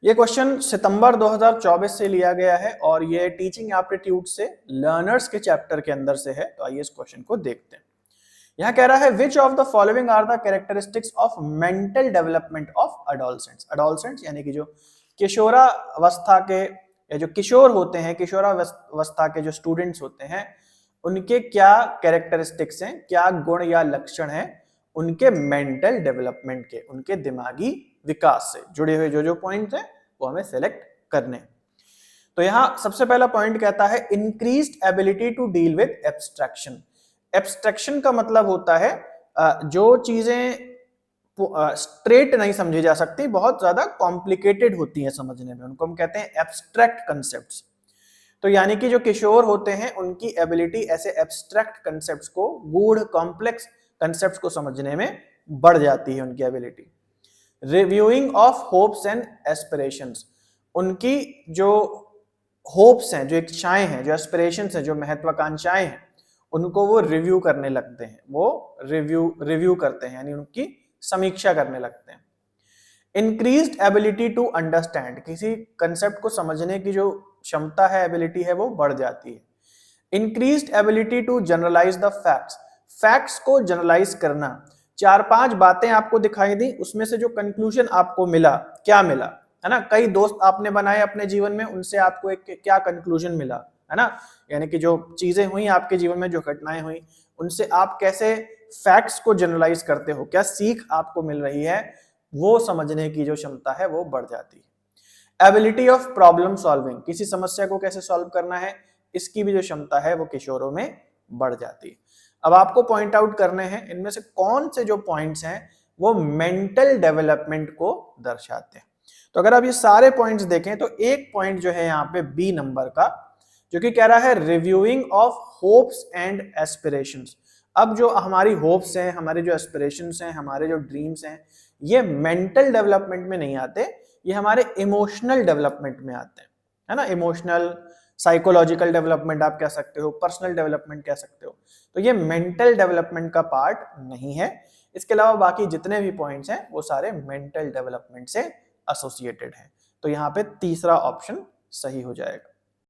ये क्वेश्चन सितंबर 2024 से लिया गया है और ये टीचिंग एप्टीट्यूड से लर्नर्स के चैप्टर के अंदर से है। तो आइए इस क्वेश्चन को देखते हैं। यहाँ कह रहा है which of the following are the characteristics of mental development of adolescents. Adolescents यानी कि जो किशोरावस्था के या जो किशोर होते हैं, किशोरावस्था के जो स्टूडेंट्स होते हैं, उनके क्या कैरेक्टरिस्टिक्स हैं, क्या गुण या लक्षण हैं उनके मेंटल डेवलपमेंट के, उनके दिमागी विकास से जुड़े हुए जो जो पॉइंट्स हैं वो हमें सेलेक्ट करने। तो यहां सबसे पहला पॉइंट कहता है increased ability to deal with abstraction. Abstraction का मतलब होता है जो चीजें स्ट्रेट नहीं समझी जा सकती, बहुत ज्यादा कॉम्प्लिकेटेड होती हैं समझने में, उनको हम कहते हैं एब्स्ट्रैक्ट कंसेप्ट्स। तो यानी कि जो किशोर होते हैं उनकी एबिलिटी ऐसे एब्स्ट्रैक्ट कंसेप्ट्स को, गूढ़ कॉम्प्लेक्स कंसेप्ट्स को समझने में बढ़ जाती है उनकी ability. Reviewing of hopes and aspirations, उनकी जो होप्स हैं, जो इच्छाएं हैं, जो एस्पिरेशंस हैं, जो महत्वाकांक्षाएं हैं, उनको वो रिव्यू करने लगते हैं, वो रिव्यू करते हैं, यानी उनकी समीक्षा करने लगते हैं। इंक्रीज्ड एबिलिटी टू अंडरस्टैंड, किसी कंसेप्ट को समझने की जो क्षमता है, एबिलिटी है, वो बढ़ जाती है। Increased ability to generalise the facts, facts को जनरलाइज करना। 4-5 बातें आपको दिखाई दी, उसमें से जो कंक्लूजन आपको मिला, क्या मिला, है ना, कई दोस्त आपने बनाए अपने जीवन में, उनसे आपको एक क्या कंक्लूजन मिला, है ना, यानी कि जो चीजें हुई आपके जीवन में, जो घटनाएं हुई, उनसे आप कैसे फैक्ट्स को जनरलाइज करते हो, क्या सीख आपको मिल रही है, वो समझने की जो क्षमता है वो बढ़ जाती है। एबिलिटी ऑफ प्रॉब्लम सॉल्विंग, किसी समस्या को कैसे सॉल्व करना है, इसकी भी जो क्षमता है वो किशोरों में बढ़ जाती है। अब आपको पॉइंट आउट करने हैं इनमें से कौन से जो पॉइंट्स हैं वो मेंटल डेवलपमेंट को दर्शाते हैं। तो अगर आप ये सारे पॉइंट्स देखें तो एक पॉइंट जो है यहाँ पे बी नंबर का, जो कि कह रहा है reviewing of hopes and aspirations. अब जो हमारी होप्स हैं, हमारे जो एस्पिरेशंस हैं, हमारे जो ड्रीम्स हैं, ये मेंटल डेवलपमेंट में नहीं आते, ये हमारे इमोशनल डेवलपमेंट में आते हैं, है ना। इमोशनल, साइकोलॉजिकल डेवलपमेंट आप कह सकते हो, पर्सनल डेवलपमेंट कह सकते हो। तो ये मेंटल डेवलपमेंट का पार्ट नहीं है। इसके अलावा बाकी जितने भी पॉइंट्स हैं वो सारे मेंटल डेवलपमेंट से एसोसिएटेड हैं। तो यहाँ पे तीसरा ऑप्शन सही हो जाएगा।